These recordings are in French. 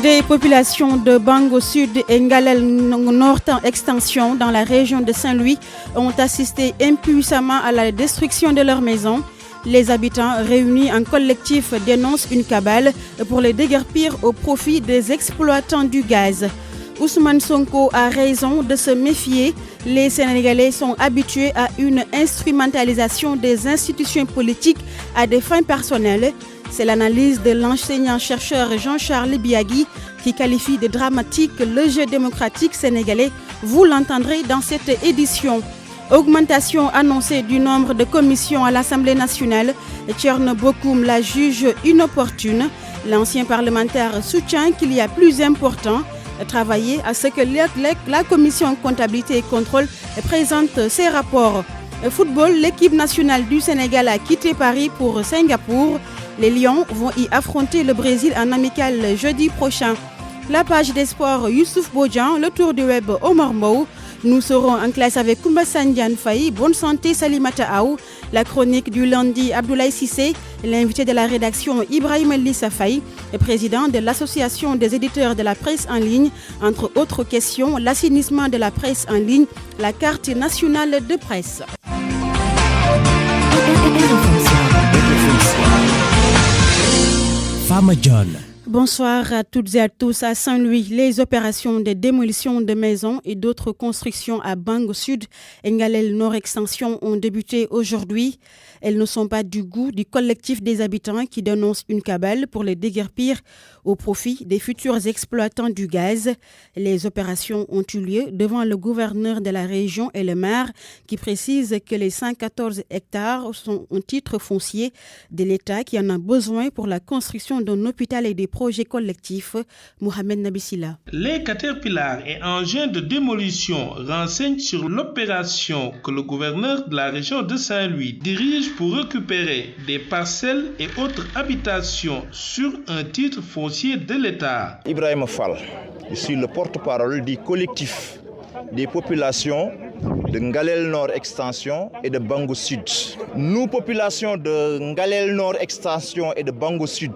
Des populations de Bango Sud et Ngalel Nord Extension dans la région de Saint-Louis ont assisté impuissamment à la destruction de leurs maisons. Les habitants réunis en collectif dénoncent une cabale pour les déguerpir au profit des exploitants du gaz. Ousmane Sonko a raison de se méfier. Les Sénégalais sont habitués à une instrumentalisation des institutions politiques à des fins personnelles. C'est l'analyse de l'enseignant-chercheur Jean-Charles Biagui qui qualifie de dramatique le jeu démocratique sénégalais. Vous l'entendrez dans cette édition. Augmentation annoncée du nombre de commissions à l'Assemblée nationale. Thierno Bokoum la juge inopportune. L'ancien parlementaire soutient qu'il y a plus important. Travailler à ce que la commission comptabilité et contrôle présente ses rapports. Football, l'équipe nationale du Sénégal a quitté Paris pour Singapour. Les Lions vont y affronter le Brésil en amical jeudi prochain. La page des sports Youssouf Bodjan, le tour du web Omar Mou. Nous serons en classe avec Koumba Sandiane Faye, Bonne Santé Salimata Aou, la chronique du lundi Abdoulaye Sissé, l'invité de la rédaction Ibrahim Lissa Faye, le président de l'association des éditeurs de la presse en ligne. Entre autres questions, l'assainissement de la presse en ligne, la carte nationale de presse. Fama John. Bonsoir à toutes et à tous. À Saint-Louis, les opérations de démolition de maisons et d'autres constructions à Bango Sud et Ngalel Nord Extension ont débuté aujourd'hui. Elles ne sont pas du goût du collectif des habitants qui dénoncent une cabale pour les déguerpir au profit des futurs exploitants du gaz. Les opérations ont eu lieu devant le gouverneur de la région et le maire qui précisent que les 114 hectares sont un titre foncier de l'État qui en a besoin pour la construction d'un hôpital et des projets collectifs. Mohamed Nabissila. Les caterpillars et engins de démolition renseignent sur l'opération que le gouverneur de la région de Saint-Louis dirige pour récupérer des parcelles et autres habitations sur un titre foncier de l'État. Ibrahim Fall, je suis le porte-parole du collectif des populations de Ngalel Nord Extension et de Bango Sud. Nous, populations de Ngalel Nord Extension et de Bango Sud,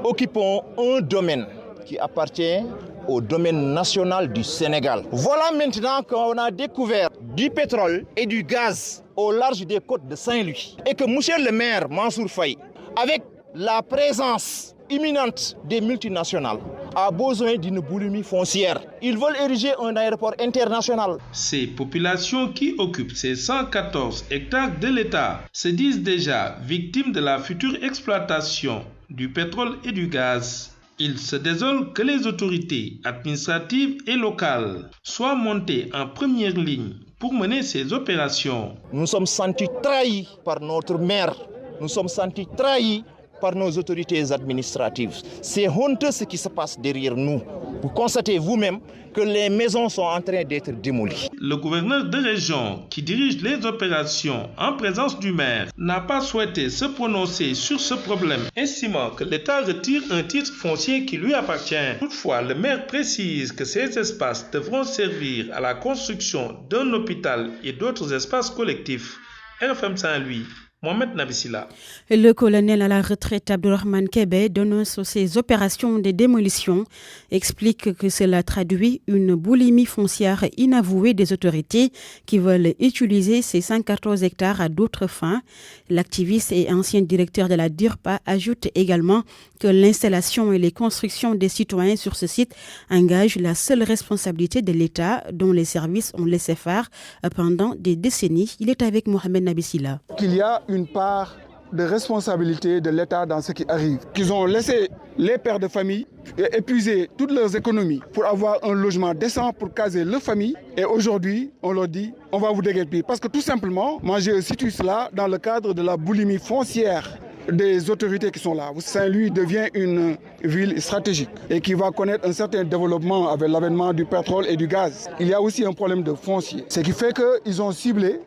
occupons un domaine qui appartient au domaine national du Sénégal. Voilà maintenant qu'on a découvert du pétrole et du gaz au large des côtes de Saint-Louis. Et que monsieur le maire Mansour Faye, avec la présence imminente des multinationales, a besoin d'une boulimie foncière. Ils veulent ériger un aéroport international. Ces populations qui occupent ces 114 hectares de l'État se disent déjà victimes de la future exploitation du pétrole et du gaz. Ils se désolent que les autorités administratives et locales soient montées en première ligne pour mener ces opérations. Nous sommes sentis trahis par notre maire. Nous sommes sentis trahis par nos autorités administratives. C'est honteux ce qui se passe derrière nous. Vous constatez vous-même que les maisons sont en train d'être démolies. Le gouverneur de région qui dirige les opérations en présence du maire n'a pas souhaité se prononcer sur ce problème, estimant que l'État retire un titre foncier qui lui appartient. Toutefois, le maire précise que ces espaces devront servir à la construction d'un hôpital et d'autres espaces collectifs. RFM Saint-Louis. Mohamed Nabissila. Le colonel à la retraite Abdourahmane Kébé dénonce ces opérations de démolition, explique que cela traduit une boulimie foncière inavouée des autorités qui veulent utiliser ces 114 hectares à d'autres fins. L'activiste et ancien directeur de la DIRPA ajoute également que l'installation et les constructions des citoyens sur ce site engagent la seule responsabilité de l'État dont les services ont laissé faire pendant des décennies. Il est avec Mohamed Nabissila. Qu'il y a une part de responsabilité de l'État dans ce qui arrive. Qu'ils ont laissé les pères de famille épuiser toutes leurs économies pour avoir un logement décent pour caser leur famille. Et aujourd'hui, on leur dit, on va vous déguerpir. Parce que tout simplement, moi je situe cela dans le cadre de la boulimie foncière des autorités qui sont là. Saint-Louis devient une ville stratégique et qui va connaître un certain développement avec l'avènement du pétrole et du gaz. Il y a aussi un problème de foncier. Ce qui fait qu'ils ont ciblé,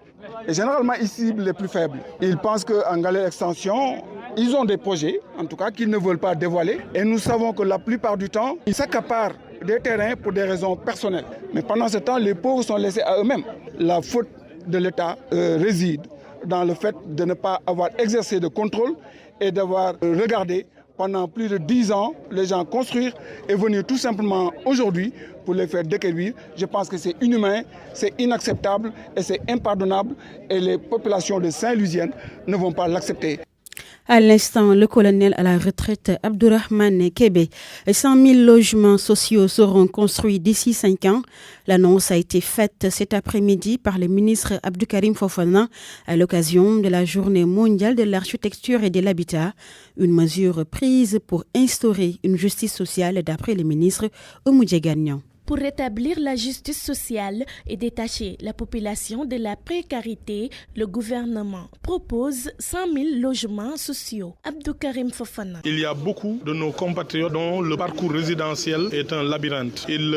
et généralement ils ciblent les plus faibles. Ils pensent qu'en Ngalel Extension, ils ont des projets, en tout cas, qu'ils ne veulent pas dévoiler. Et nous savons que la plupart du temps, ils s'accaparent des terrains pour des raisons personnelles. Mais pendant ce temps, les pauvres sont laissés à eux-mêmes. La faute de l'État réside dans le fait de ne pas avoir exercé de contrôle et d'avoir regardé pendant plus de 10 ans, les gens construire et venir tout simplement aujourd'hui pour les faire déquérir. Je pense que c'est inhumain, c'est inacceptable et c'est impardonnable et les populations de Saint-Louisienne ne vont pas l'accepter. À l'instant, le colonel à la retraite Abdourahmane Kébé. 100 000 logements sociaux seront construits d'ici 5 ans. L'annonce a été faite cet après-midi par le ministre Abdou Karim Fofana à l'occasion de la Journée mondiale de l'architecture et de l'habitat. Une mesure prise pour instaurer une justice sociale d'après le ministre Oumoudié Gagnon. Pour rétablir la justice sociale et détacher la population de la précarité, le gouvernement propose 100 000 logements sociaux. Abdou Karim Fofana. Il y a beaucoup de nos compatriotes dont le parcours résidentiel est un labyrinthe. Ils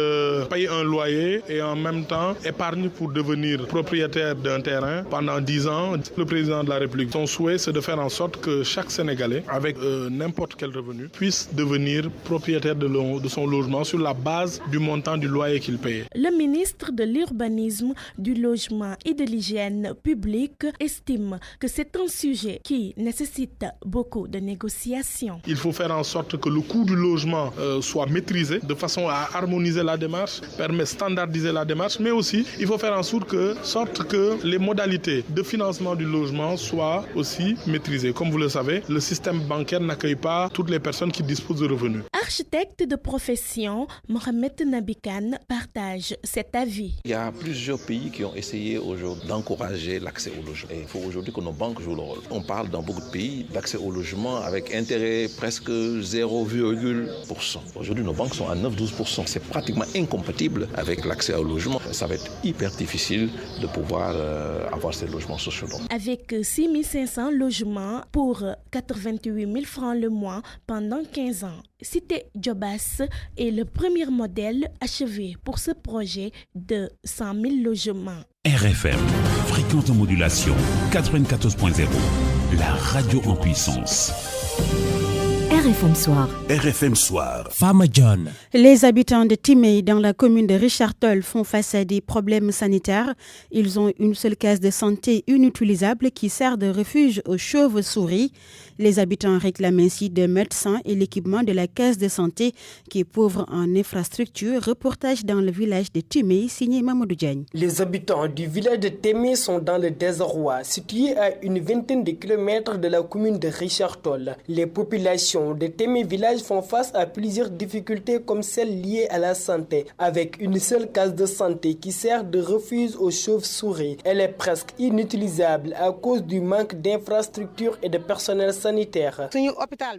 payent un loyer et en même temps épargnent pour devenir propriétaire d'un terrain pendant 10 ans. Le président de la République, son souhait, c'est de faire en sorte que chaque Sénégalais, avec n'importe quel revenu, puisse devenir propriétaire de son logement sur la base du montant du loyer qu'il paye. Le ministre de l'Urbanisme, du Logement et de l'Hygiène publique estime que c'est un sujet qui nécessite beaucoup de négociations. Il faut faire en sorte que le coût du logement soit maîtrisé de façon à harmoniser la démarche, permettre de standardiser la démarche, mais aussi il faut faire en sorte que les modalités de financement du logement soient aussi maîtrisées. Comme vous le savez, le système bancaire n'accueille pas toutes les personnes qui disposent de revenus. Architecte de profession, Mohamed Nabika partage cet avis. Il y a plusieurs pays qui ont essayé aujourd'hui d'encourager l'accès au logement. Et il faut aujourd'hui que nos banques jouent le rôle. On parle dans beaucoup de pays d'accès au logement avec intérêt presque 0,%. Aujourd'hui, nos banques sont à 9-12%. C'est pratiquement incompatible avec l'accès au logement. Ça va être hyper difficile de pouvoir avoir ces logements sociaux. Avec 6 500 logements pour 88 000 francs le mois pendant 15 ans. Cité Djobas est le premier modèle achevé pour ce projet de 100 000 logements. RFM, fréquente modulation 94.0, la radio en puissance. RFM Soir. RFM Soir. Fama John. Les habitants de Timé, dans la commune de Richard-Toll, font face à des problèmes sanitaires. Ils ont une seule case de santé inutilisable qui sert de refuge aux chauves-souris. Les habitants réclament ainsi des médecins et l'équipement de la case de santé qui est pauvre en infrastructure. Reportage dans le village de Timé, signé Mamadou Diagne. Les habitants du village de Timé sont dans le désarroi, situé à une vingtaine de kilomètres de la commune de Richard-Toll. Les populations de Timé village font face à plusieurs difficultés comme celles liées à la santé, avec une seule case de santé qui sert de refuge aux chauves-souris. Elle est presque inutilisable à cause du manque d'infrastructures et de personnel sanitaire.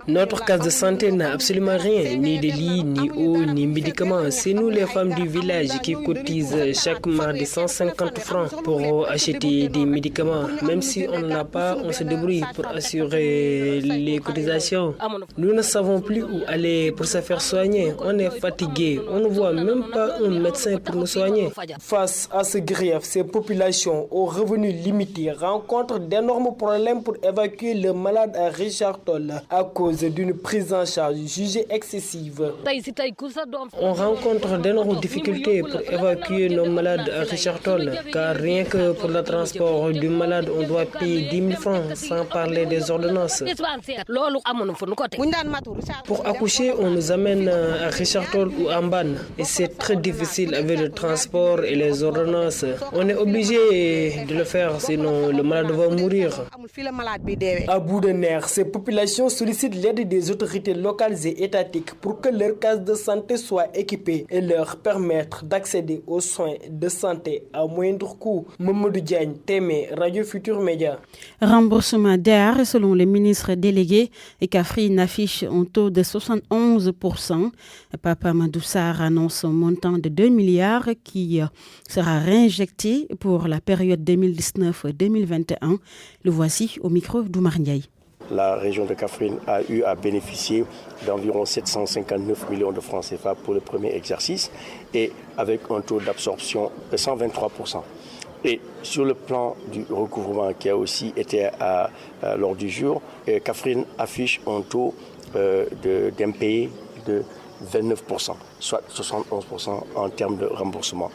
Notre case de santé n'a absolument rien, ni de lit, ni eau, ni médicaments. C'est nous les femmes du village qui cotisent chaque mardi 150 francs pour acheter des médicaments. Même si on n'en a pas, on se débrouille pour assurer les cotisations. Nous ne savons plus où aller pour se faire soigner. On est fatigué. On ne voit même pas un médecin pour nous soigner. Face à ce grief, ces populations aux revenus limités rencontrent d'énormes problèmes pour évacuer le malade à Richard-Toll à cause d'une prise en charge jugée excessive. On rencontre d'énormes difficultés pour évacuer nos malades à Richard-Toll, car rien que pour le transport du malade, on doit payer 10 000 francs, sans parler des ordonnances. Pour accoucher, on nous amène à Richard-Toll ou à Mbane, et c'est très difficile avec le transport et les ordonnances. On est obligé de le faire, sinon le malade va mourir. À bout de nerfs, ces populations sollicitent l'aide des autorités locales et étatiques pour que leur case de santé soit équipée et leur permettre d'accéder aux soins de santé à moindre coût. Mamadou Diagne, Témé, Radio Futur Média. Remboursement d'air, selon le ministre délégué, et Kaffrine affiche un taux de 71%. Papa Madoussar annonce un montant de 2 milliards qui sera réinjecté pour la période 2019-2021. Le voici au micro d'Oumar Ndiaye. La région de Kaffrine a eu à bénéficier d'environ 759 millions de francs CFA pour le premier exercice et avec un taux d'absorption de 123%. Et sur le plan du recouvrement qui a aussi été à l'ordre du jour, Kaffrine affiche un taux d'impayé de 29%, soit 71% en termes de remboursement.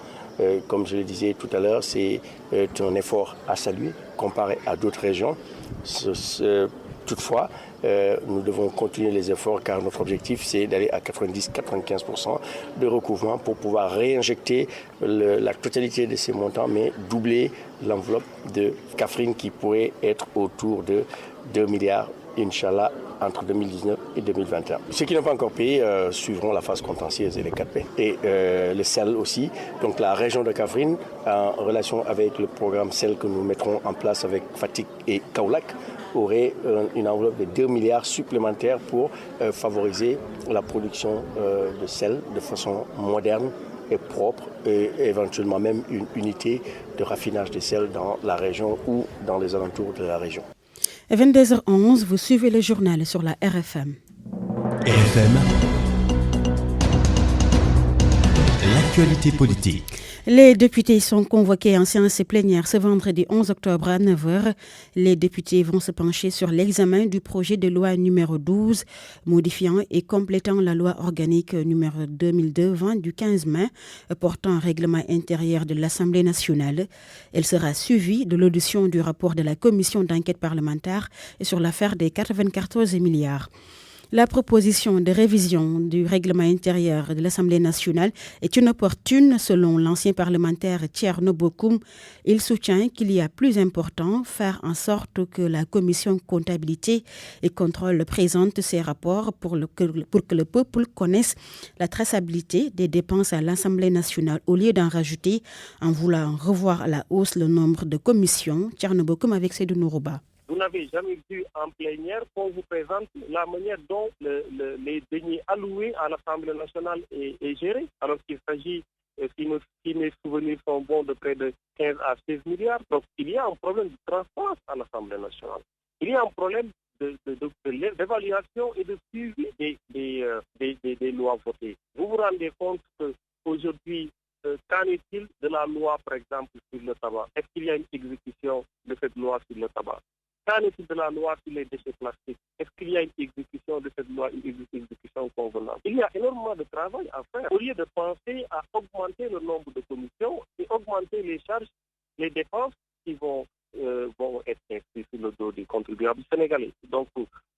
Comme je le disais tout à l'heure, c'est un effort à saluer comparé à d'autres régions. Toutefois, nous devons continuer les efforts car notre objectif c'est d'aller à 90-95% de recouvrement pour pouvoir réinjecter la totalité de ces montants, mais doubler l'enveloppe de Kaffrine qui pourrait être autour de 2 milliards, Inch'Allah, entre 2019 et 2021. Ceux qui n'ont pas encore payé suivront la phase contentieuse et les 4P. Et le sel aussi. Donc la région de Kaffrine, en relation avec le programme sel que nous mettrons en place avec Fatick et Kaolack, aurait une enveloppe de 2 milliards supplémentaires pour favoriser la production de sel de façon moderne et propre, et éventuellement même une unité de raffinage de sel dans la région ou dans les alentours de la région. À 22h11, vous suivez le journal sur la RFM. RFM, l'actualité politique. Les députés sont convoqués en séance plénière ce vendredi 11 octobre à 9h. Les députés vont se pencher sur l'examen du projet de loi numéro 12, modifiant et complétant la loi organique numéro 2002-20 du 15 mai, portant un règlement intérieur de l'Assemblée nationale. Elle sera suivie de l'audition du rapport de la commission d'enquête parlementaire sur l'affaire des 94 milliards. La proposition de révision du règlement intérieur de l'Assemblée nationale est inopportune selon l'ancien parlementaire Thierno Bokoum. Il soutient qu'il y a plus important, faire en sorte que la commission comptabilité et contrôle présente ses rapports pour que le peuple connaisse la traçabilité des dépenses à l'Assemblée nationale au lieu d'en rajouter en voulant revoir à la hausse le nombre de commissions. Thierno Bokoum avec Seydou Nourouba. Vous n'avez jamais vu en plénière qu'on vous présente la manière dont les deniers alloués à l'Assemblée nationale est géré, alors qu'il s'agit, si mes souvenirs sont bons, de près de 15 à 16 milliards. Donc il y a un problème de transparence à l'Assemblée nationale. Il y a un problème d'évaluation et de suivi des lois votées. Vous vous rendez compte qu'aujourd'hui, qu'en est-il de la loi, par exemple, sur le tabac? Est-ce qu'il y a une exécution de cette loi sur le tabac? Qu'en est-il de la loi sur les déchets plastiques? Est-ce qu'il y a une exécution de cette loi, une exécution convenable? Il y a énormément de travail à faire. Au lieu de penser à augmenter le nombre de commissions et augmenter les charges, les dépenses qui vont être inscrites sur le dos des contribuables sénégalais. Donc,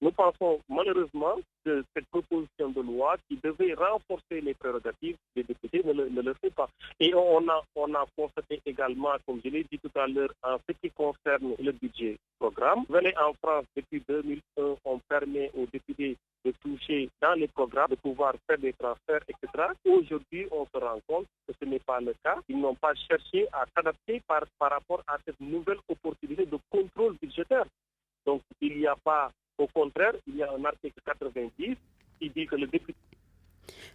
nous pensons malheureusement que cette proposition de loi qui devait renforcer les prérogatives des députés ne le fait pas. Et on a constaté également, comme je l'ai dit tout à l'heure, en ce qui concerne le budget programme. Vous allez en France, depuis 2001, on permet aux députés de toucher dans les programmes, de pouvoir faire des transferts, etc. Aujourd'hui, on se rend compte que ce n'est pas le cas. Ils n'ont pas cherché à s'adapter par rapport à cette nouvelle opportunité de contrôle budgétaire. Donc, il n'y a pas, au contraire, il y a un article 90 qui dit que le député...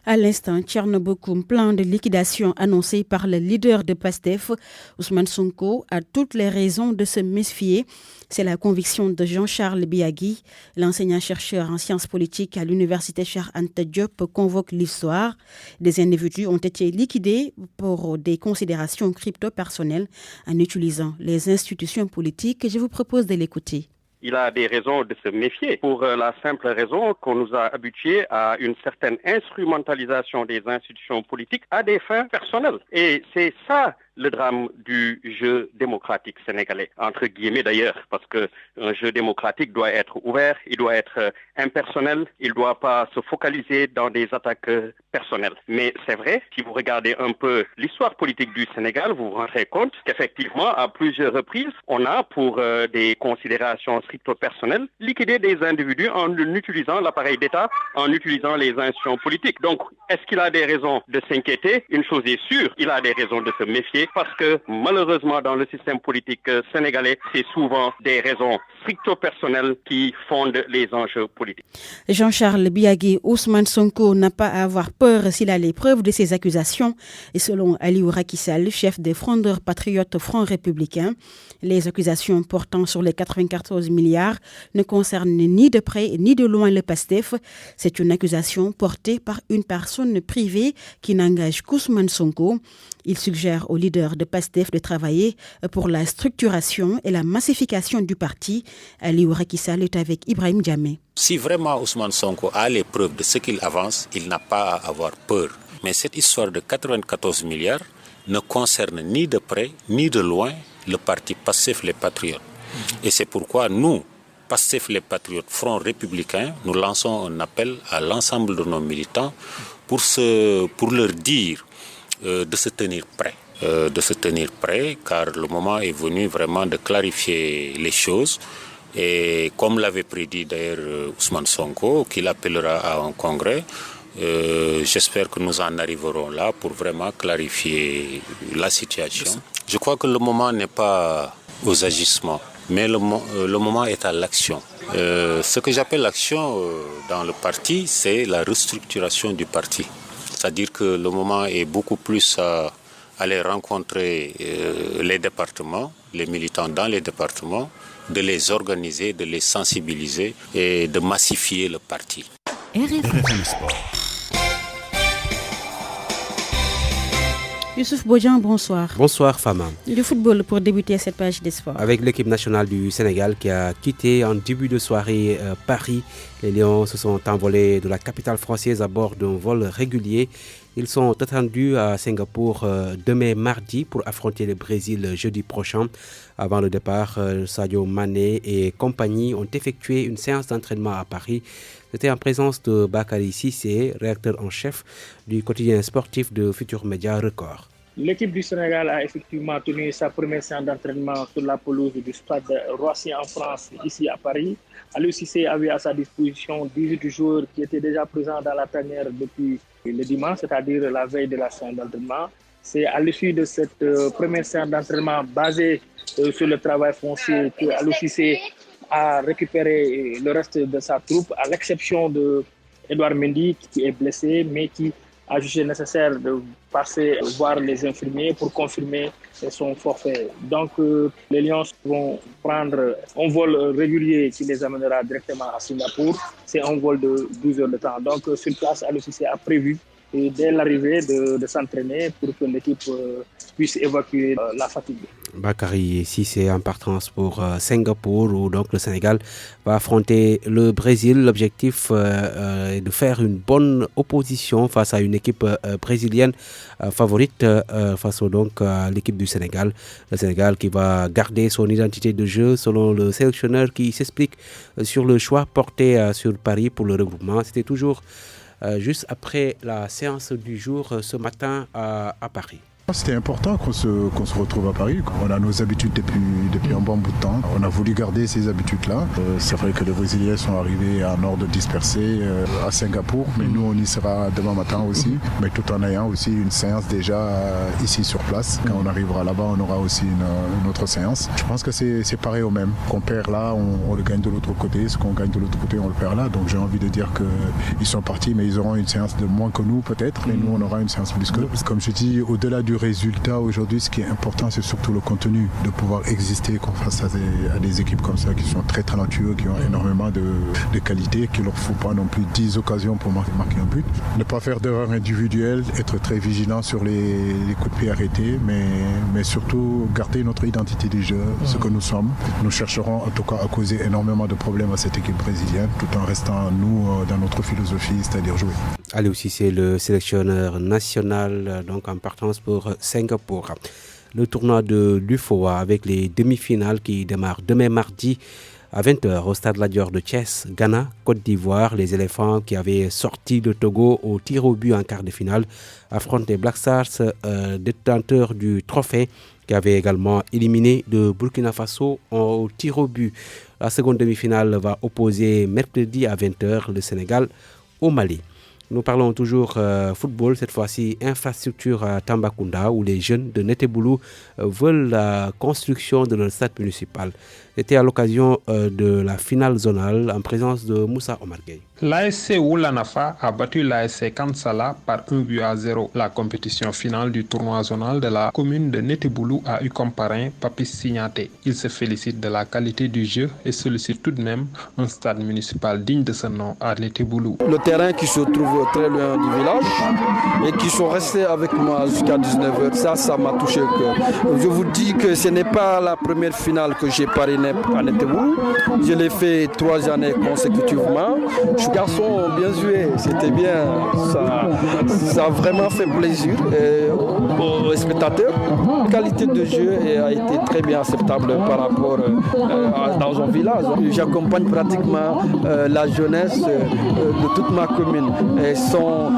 À l'instant, Thierno Bokoum, plan de liquidation annoncé par le leader de PASTEF, Ousmane Sonko, a toutes les raisons de se méfier. C'est la conviction de Jean-Charles Biagui. L'enseignant-chercheur en sciences politiques à l'université Cheikh Anta Diop convoque l'histoire. Des individus ont été liquidés pour des considérations crypto-personnelles en utilisant les institutions politiques. Je vous propose de l'écouter. Il a des raisons de se méfier pour la simple raison qu'on nous a habitués à une certaine instrumentalisation des institutions politiques à des fins personnelles. Et c'est ça le drame du jeu démocratique sénégalais, entre guillemets d'ailleurs, parce que un jeu démocratique doit être ouvert, il doit être impersonnel, il ne doit pas se focaliser dans des attaques personnelles. Mais c'est vrai, si vous regardez un peu l'histoire politique du Sénégal, vous vous rendrez compte qu'effectivement, à plusieurs reprises, on a, pour des considérations stricto-personnelles, liquidé des individus en utilisant l'appareil d'État, en utilisant les institutions politiques. Donc, est-ce qu'il a des raisons de s'inquiéter? Une chose est sûre, il a des raisons de se méfier, parce que malheureusement dans le système politique sénégalais, c'est souvent des raisons stricto-personnelles qui fondent les enjeux politiques. Jean-Charles Biagui, Ousmane Sonko n'a pas à avoir peur s'il a les preuves de ses accusations. Et selon Aliou Rakissal, chef des frondeurs patriotes Front républicain, les accusations portant sur les 94 milliards ne concernent ni de près ni de loin le PASTEF. C'est une accusation portée par une personne privée qui n'engage qu'Ousmane Sonko. Il suggère au leader de PASTEF de travailler pour la structuration et la massification du parti. Aliou Rakissal est avec Ibrahim Diamé. Si vraiment Ousmane Sonko a les preuves de ce qu'il avance, il n'a pas à avoir peur. Mais cette histoire de 94 milliards ne concerne ni de près ni de loin le parti PASTEF les Patriotes. Et c'est pourquoi nous, PASTEF les Patriotes, Front républicain, nous lançons un appel à l'ensemble de nos militants pour leur dire de se tenir prêts, car le moment est venu vraiment de clarifier les choses. Et comme l'avait prédit d'ailleurs Ousmane Sonko, qu'il appellera à un congrès, j'espère que nous en arriverons là pour vraiment clarifier la situation. Je crois que le moment n'est pas aux agissements, mais le moment est à l'action. Ce que j'appelle l'action dans le parti, c'est la restructuration du parti. C'est-à-dire que le moment est beaucoup plus à aller rencontrer les départements, les militants dans les départements, de les organiser, de les sensibiliser et de massifier le parti. RFM Sport. Youssouf Bodian, bonsoir. Bonsoir Fama. Du football pour débuter cette page des sports. Avec l'équipe nationale du Sénégal qui a quitté en début de soirée Paris, les Lions se sont envolés de la capitale française à bord d'un vol régulier. Ils sont attendus à Singapour demain mardi pour affronter le Brésil jeudi prochain. Avant le départ, Sadio Mané et compagnie ont effectué une séance d'entraînement à Paris. C'était en présence de Bakary Cissé, rédacteur en chef du quotidien sportif de Futurs Médias Record. L'équipe du Sénégal a effectivement tenu sa première séance d'entraînement sur la pelouse du stade Roissy en France, ici à Paris. Aliou Cissé avait à sa disposition 18 joueurs qui étaient déjà présents dans la tanière depuis le dimanche, c'est-à-dire la veille de la séance d'entraînement. C'est à l'issue de cette première séance d'entraînement basée sur le travail foncier que Aliou Cissé a récupéré le reste de sa troupe, à l'exception de Edouard Mendy qui est blessé, mais qui a jugé nécessaire de passer voir les infirmiers pour confirmer son forfait. Donc les Lions vont prendre un vol régulier qui les amènera directement à Singapour. C'est un vol de 12 heures de temps. Donc sur place, Aliou Cissé a prévu dès l'arrivée de s'entraîner pour que l'équipe puisse évacuer la fatigue. Bakary Cissé en partance pour Singapour où donc le Sénégal va affronter le Brésil. L'objectif est de faire une bonne opposition face à une équipe brésilienne favorite face donc à l'équipe du Sénégal. Le Sénégal qui va garder son identité de jeu selon le sélectionneur qui s'explique sur le choix porté sur Paris pour le regroupement. C'était toujours juste après la séance du jour ce matin à Paris. C'était important qu'on se retrouve à Paris. On a nos habitudes depuis un bon bout de temps. On a voulu garder ces habitudes-là. C'est vrai que les Brésiliens sont arrivés en ordre dispersé à Singapour, mais nous on y sera demain matin aussi, mais tout en ayant aussi une séance déjà ici sur place. Quand on arrivera là-bas, on aura aussi une autre séance. Je pense que c'est pareil au même. Qu'on perd là, on le gagne de l'autre côté. Ce qu'on gagne de l'autre côté, on le perd là. Donc j'ai envie de dire qu'ils sont partis, mais ils auront une séance de moins que nous peut-être, mais nous on aura une séance plus que nous. Comme je dis, au-delà du résultat aujourd'hui, ce qui est important, c'est surtout le contenu, de pouvoir exister face à des équipes comme ça qui sont très talentueux, qui ont énormément de qualité, qu'il ne leur faut pas non plus 10 occasions pour marquer un but. Ne pas faire d'erreurs individuelles, être très vigilant sur les coups de pied arrêtés, mais surtout garder notre identité du jeu, ce que nous sommes. Nous chercherons en tout cas à causer énormément de problèmes à cette équipe brésilienne, tout en restant nous dans notre philosophie, c'est-à-dire jouer. Aliou Cissé, le sélectionneur national, donc en partance pour Singapour. Le tournoi de l'UFOA avec les demi-finales qui démarrent demain mardi à 20h au stade Lat Dior de Thiès, Ghana, Côte d'Ivoire. Les éléphants qui avaient sorti le Togo au tir au but en quart de finale affrontent les Black Stars, détenteurs du trophée, qui avaient également éliminé le Burkina Faso au tir au but. La seconde demi-finale va opposer mercredi à 20h le Sénégal au Mali. Nous parlons toujours football, cette fois-ci infrastructure à Tambacounda, où les jeunes de Neteboulou veulent la construction de leur stade municipal. C'était à l'occasion de la finale zonale en présence de Moussa Omar Gueye. L'ASC Oulanafa a battu l'ASC Kansala par 1-0. La compétition finale du tournoi zonal de la commune de Neteboulou a eu comme parrain Papis Signaté. Il se félicite de la qualité du jeu et sollicite tout de même un stade municipal digne de ce nom à Neteboulou. Le terrain qui se trouve très loin du village et qui sont restés avec moi jusqu'à 19h, ça m'a touché au cœur. Je vous dis que ce n'est pas la première finale que j'ai parrainé à Neteboulou. Je l'ai fait 3 années consécutivement. garçons ont bien joué, c'était bien. Ça a vraiment fait plaisir aux spectateurs. La qualité de jeu a été très bien acceptable par rapport dans un village. J'accompagne pratiquement la jeunesse de toute ma commune. Et sans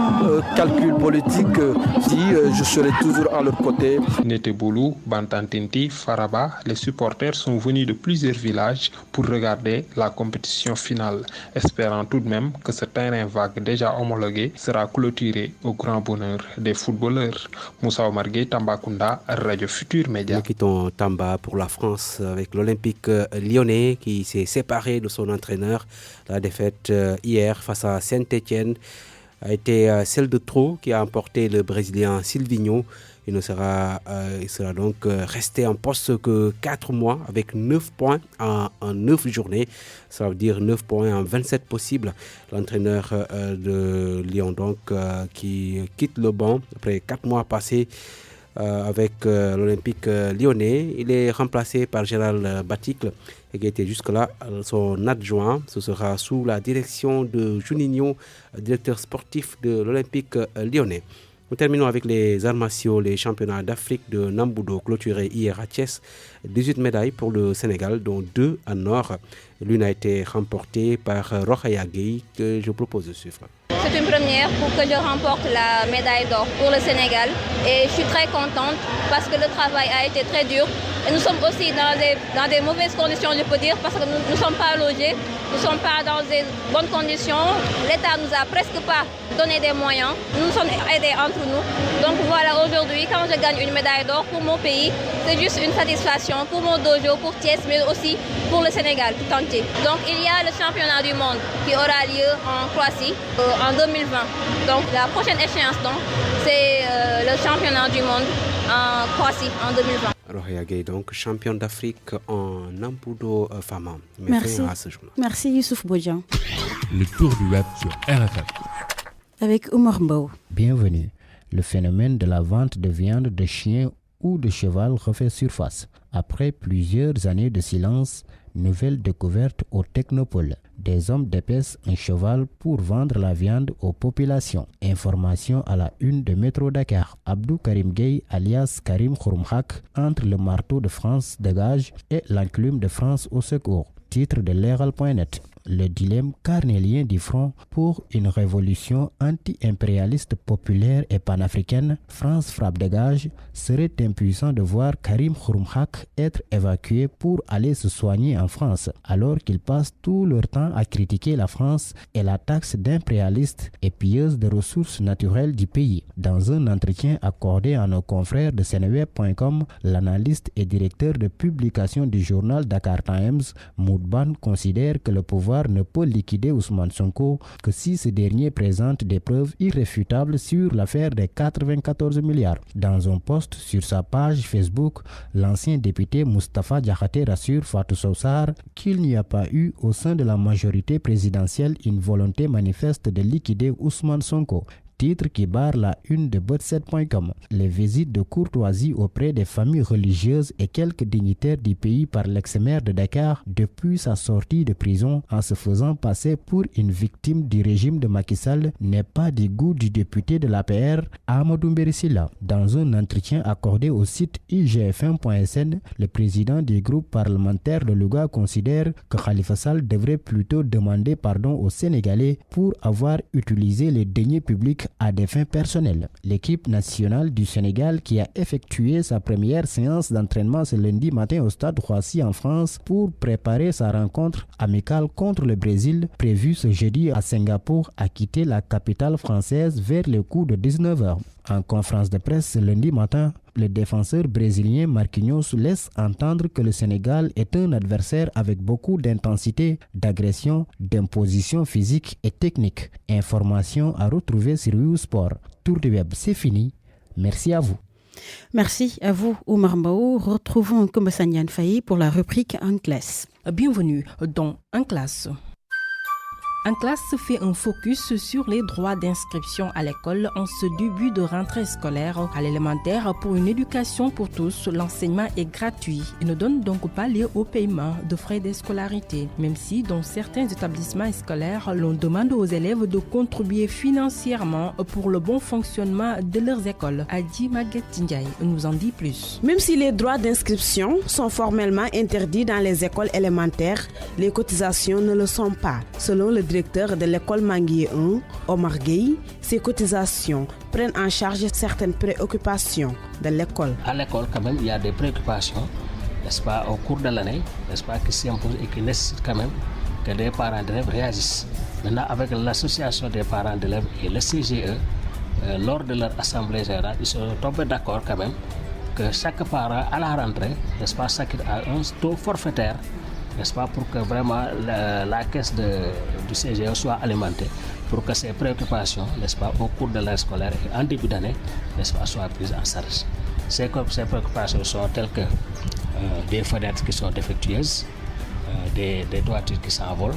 calcul politique, je serai toujours à leur côté. Neteboulou, Bantantinti, Faraba, les supporters sont venus de plusieurs villages pour regarder la compétition finale, espérant tout de même que ce terrain vague déjà homologué sera clôturé au grand bonheur des footballeurs. Moussa Omargué, Tambacounda, Radio Futur Média. Nous quittons Tamba pour la France avec l'Olympique lyonnais qui s'est séparé de son entraîneur. La défaite hier face à Saint-Étienne a été celle de trop qui a emporté le Brésilien Silvinho. Il sera donc resté en poste que 4 mois avec 9 points en 9 journées. Ça veut dire 9 points en 27 possibles. L'entraîneur de Lyon donc qui quitte le banc après 4 mois passés avec l'Olympique lyonnais. Il est remplacé par Gérald Baticle qui était jusque-là son adjoint. Ce sera sous la direction de Juninho, directeur sportif de l'Olympique lyonnais. Nous terminons avec les arts martiaux, les championnats d'Afrique de Nambudo clôturés hier à Thiès. 18 médailles pour le Sénégal, dont 2 en or. L'une a été remportée par Rokhaya Gueye, que je propose de suivre. C'est une première pour que je remporte la médaille d'or pour le Sénégal. Et je suis très contente parce que le travail a été très dur. Et nous sommes aussi dans des mauvaises conditions, je peux dire, parce que nous ne sommes pas logés, nous ne sommes pas dans des bonnes conditions. L'État nous a presque pas donné des moyens. Nous nous sommes aidés entre nous. Donc voilà, aujourd'hui, quand je gagne une médaille d'or pour mon pays, c'est juste une satisfaction pour mon dojo, pour Thiès, mais aussi pour le Sénégal tout entier. Donc il y a le championnat du monde qui aura lieu en Croatie en 2020. Donc la prochaine échéance, c'est le championnat du monde en Croatie en 2020. Rokhaya Gueye, donc championne d'Afrique en Nambudo Fama. Merci. Merci Youssouf Bodjan. Le tour du web sur RFM. Avec Omar Mbao. Bienvenue. Le phénomène de la vente de viande de chien ou de cheval refait surface. Après plusieurs années de silence, nouvelle découverte au Technopole. Des hommes dépêchent un cheval pour vendre la viande aux populations. Information à la une de Métro Dakar. Abdou Karim Gueye, alias Karim Khouroumhak, entre le marteau de France dégage et l'enclume de France au secours. Titre de Leral.net. Le dilemme carnélien du Front pour une révolution anti-impérialiste populaire et panafricaine, France frappe dégage, serait impuissant de voir Karim Khouroumhak être évacué pour aller se soigner en France, alors qu'ils passent tout leur temps à critiquer la France et la taxe d'impérialiste et pilleuse des ressources naturelles du pays. Dans un entretien accordé à nos confrères de Seneweb.com, l'analyste et directeur de publication du journal Dakar Times, Moudban, considère que le pouvoir ne peut liquider Ousmane Sonko que si ce dernier présente des preuves irréfutables sur l'affaire des 94 milliards. Dans un post sur sa page Facebook, l'ancien député Moustapha Diakhaté rassure Fatou Soussar qu'il n'y a pas eu au sein de la majorité présidentielle une volonté manifeste de liquider Ousmane Sonko. Titre qui barre la une de Bot7.com. Les visites de courtoisie auprès des familles religieuses et quelques dignitaires du pays par l'ex-maire de Dakar depuis sa sortie de prison en se faisant passer pour une victime du régime de Macky Sall n'est pas du goût du député de l'APR, Amadou Mbérissila. Dans un entretien accordé au site igfm.sn, le président du groupe parlementaire de Louga considère que Khalifa Sall devrait plutôt demander pardon aux Sénégalais pour avoir utilisé les deniers publics à des fins personnelles. L'équipe nationale du Sénégal qui a effectué sa première séance d'entraînement ce lundi matin au stade Roissy en France pour préparer sa rencontre amicale contre le Brésil prévue ce jeudi à Singapour a quitté la capitale française vers le coup de 19h. En conférence de presse ce lundi matin, le défenseur brésilien Marquinhos laisse entendre que le Sénégal est un adversaire avec beaucoup d'intensité, d'agression, d'imposition physique et technique. Information à retrouver sur YouSport. Tour du web, c'est fini. Merci à vous. Merci à vous, Omar Mbao. Retrouvons Kombasanian Faye pour la rubrique En classe. Bienvenue dans En classe. En classe se fait un focus sur les droits d'inscription à l'école en ce début de rentrée scolaire. À l'élémentaire, pour une éducation pour tous, l'enseignement est gratuit et ne donne donc pas lieu au paiement de frais de scolarité, même si dans certains établissements scolaires, l'on demande aux élèves de contribuer financièrement pour le bon fonctionnement de leurs écoles. Adi Maguette nous en dit plus. Même si les droits d'inscription sont formellement interdits dans les écoles élémentaires, les cotisations ne le sont pas. Selon le directeur de l'école Manguier 1, Omar Gueye, ces cotisations prennent en charge certaines préoccupations de l'école. À l'école, quand même, il y a des préoccupations, n'est-ce pas, au cours de l'année, n'est-ce pas, qui s'imposent et qui nécessitent quand même que les parents d'élèves réagissent. Maintenant, avec l'association des parents d'élèves et le CGE, lors de leur assemblée générale, ils sont tombés d'accord quand même que chaque parent à la rentrée, n'est-ce pas, s'acquitte à un taux forfaitaire, n'est-ce pas, pour que vraiment la caisse du CGE soit alimentée, pour que ces préoccupations, n'est-ce pas, au cours de l'année scolaire et en début d'année, n'est-ce pas, soient prises en charge. Ces préoccupations sont telles que des fenêtres qui sont défectueuses, des toitures qui s'envolent,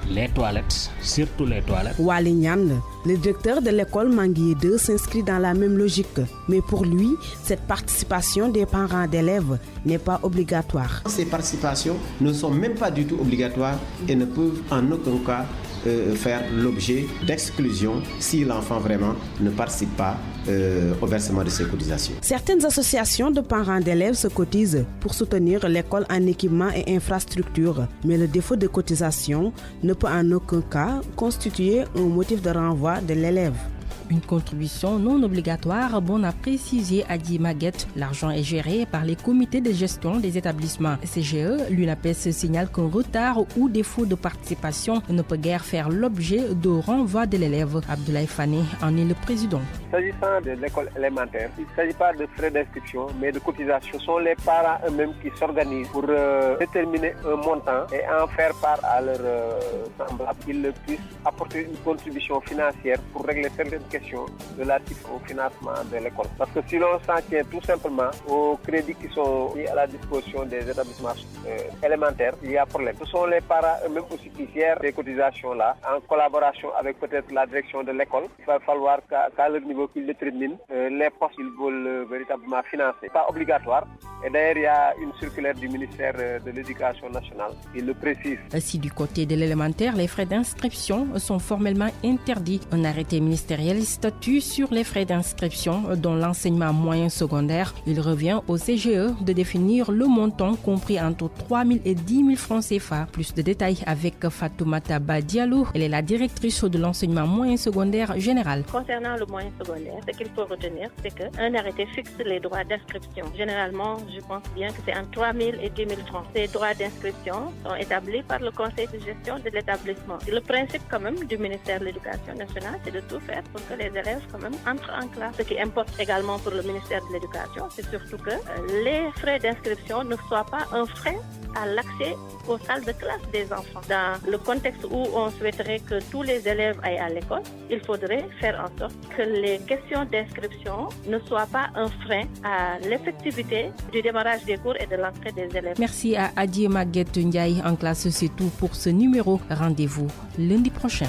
les toilettes, surtout les toilettes. Wali Nyan, le directeur de l'école Manguier 2, s'inscrit dans la même logique. Mais pour lui, cette participation des parents d'élèves n'est pas obligatoire. Ces participations ne sont même pas du tout obligatoires et ne peuvent en aucun cas faire l'objet d'exclusion si l'enfant vraiment ne participe pas au versement de ses cotisations. Certaines associations de parents d'élèves se cotisent pour soutenir l'école en équipement et infrastructures, mais le défaut de cotisation ne peut en aucun cas constituer un motif de renvoi de l'élève. Une contribution non obligatoire, bon à préciser Adi Maguette. L'argent est géré par les comités de gestion des établissements CGE. L'UNAPES signale qu'un retard ou défaut de participation ne peut guère faire l'objet de renvoi de l'élève. Abdoulaye Fane en est le président. S'agissant de l'école élémentaire, il ne s'agit pas de frais d'inscription, mais de cotisation. Ce sont les parents eux-mêmes qui s'organisent pour déterminer un montant et en faire part à leurs semblables. Qu'ils puissent apporter une contribution financière pour régler certaines questions relatives au financement de l'école. Parce que si l'on s'en tient tout simplement aux crédits qui sont mis à la disposition des établissements élémentaires, il y a problème. Ce sont les parents eux-mêmes aussi qui gèrent ces cotisations-là en collaboration avec peut-être la direction de l'école. Il va falloir qu'à leur niveau qu'ils déterminent les postes qu'ils veulent véritablement financer. Pas obligatoire. Et d'ailleurs, il y a une circulaire du ministère de l'Éducation nationale qui le précise. Si du côté de l'élémentaire, les frais d'inscription sont formellement interdits, un arrêté ministériel statue sur les frais d'inscription dans l'enseignement moyen secondaire. Il revient au CGE de définir le montant compris entre 3 000 et 10 000 francs CFA. Plus de détails avec Fatoumata Badialou. Elle est la directrice de l'enseignement moyen secondaire général. Concernant le moyen secondaire, ce qu'il faut retenir, c'est qu'un arrêté fixe les droits d'inscription. Généralement, je pense bien que c'est entre 3 000 et 10 000 francs. Ces droits d'inscription sont établis par le conseil de gestion de l'établissement. Le principe quand même du ministère de l'Éducation nationale, c'est de tout faire pour que les élèves quand même entrent en classe. Ce qui importe également pour le ministère de l'Éducation, c'est surtout que les frais d'inscription ne soient pas un frein à l'accès aux salles de classe des enfants. Dans le contexte où on souhaiterait que tous les élèves aillent à l'école, il faudrait faire en sorte que les questions d'inscription ne soient pas un frein à l'effectivité du démarrage des cours et de l'entrée des élèves. Merci à Adi Maguette Ndiaye en classe. C'est tout pour ce numéro. Rendez-vous lundi prochain.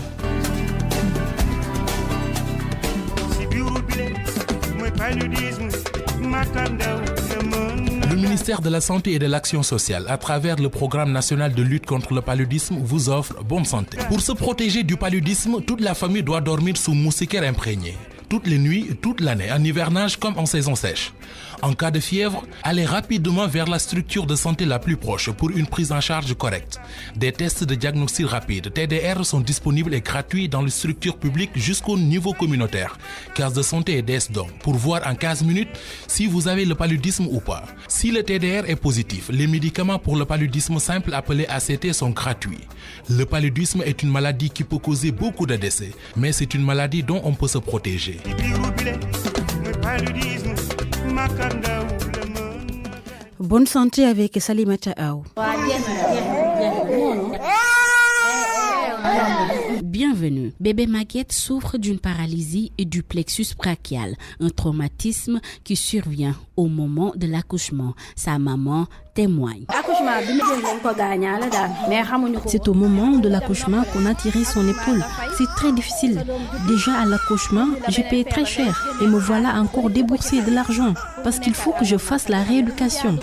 Le ministère de la Santé et de l'Action sociale, à travers le programme national de lutte contre le paludisme, vous offre Bonne Santé. Pour se protéger du paludisme, toute la famille doit dormir sous moustiquaire imprégné. Toutes les nuits, toute l'année, en hivernage comme en saison sèche. En cas de fièvre, allez rapidement vers la structure de santé la plus proche pour une prise en charge correcte. Des tests de diagnostic rapide, TDR, sont disponibles et gratuits dans les structures publiques jusqu'au niveau communautaire. Case de santé et DESDOM, pour voir en 15 minutes si vous avez le paludisme ou pas. Si le TDR est positif, les médicaments pour le paludisme simple appelé ACT sont gratuits. Le paludisme est une maladie qui peut causer beaucoup de décès, mais c'est une maladie dont on peut se protéger. Bonne santé avec Salimata Aou. Bienvenue. Bébé Maguette souffre d'une paralysie et du plexus brachial, un traumatisme qui survient au moment de l'accouchement. Sa maman, témoigne. C'est au moment de l'accouchement qu'on a tiré son épaule. C'est très difficile. Déjà à l'accouchement, j'ai payé très cher et me voilà encore déboursé de l'argent parce qu'il faut que je fasse la rééducation.